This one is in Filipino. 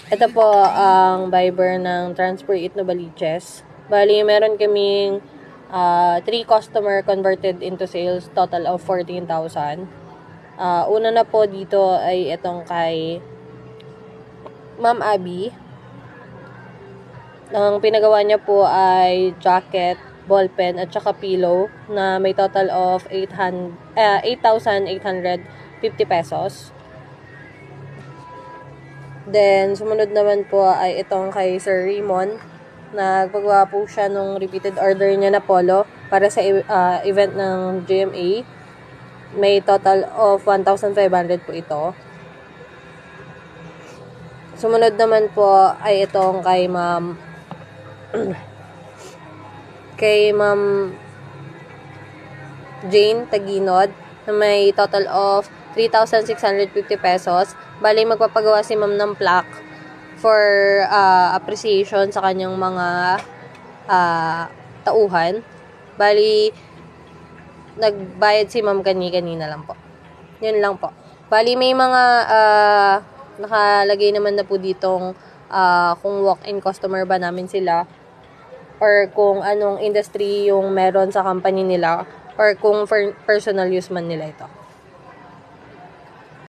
Ito po ang Viber ng Transfer It Novaliches. Bali, meron kaming 3 customer converted into sales, total of 14,000. Una na po dito ay itong kay Ma'am Abby. Ang pinagawa niya po ay jacket, ballpen at saka pillow na may total of 8,850 pesos. Then, sumunod naman po ay itong kay Sir Raymond. Nagpagawa po siya nung repeated order niya na polo para sa event ng GMA. May total of 1,500 po ito. Sumunod naman po ay itong kay Ma'am Jane Taginod na may total of 3,650 pesos. Bali, magpapagawa si ma'am ng plaque for appreciation sa kanyang mga tauhan. Bali, nagbayad si ma'am kanina lang po. Yun lang po. Bali, may mga nakalagay naman na po ditong kung walk-in customer ba namin sila or kung anong industry yung meron sa company nila or kung personal use man nila ito.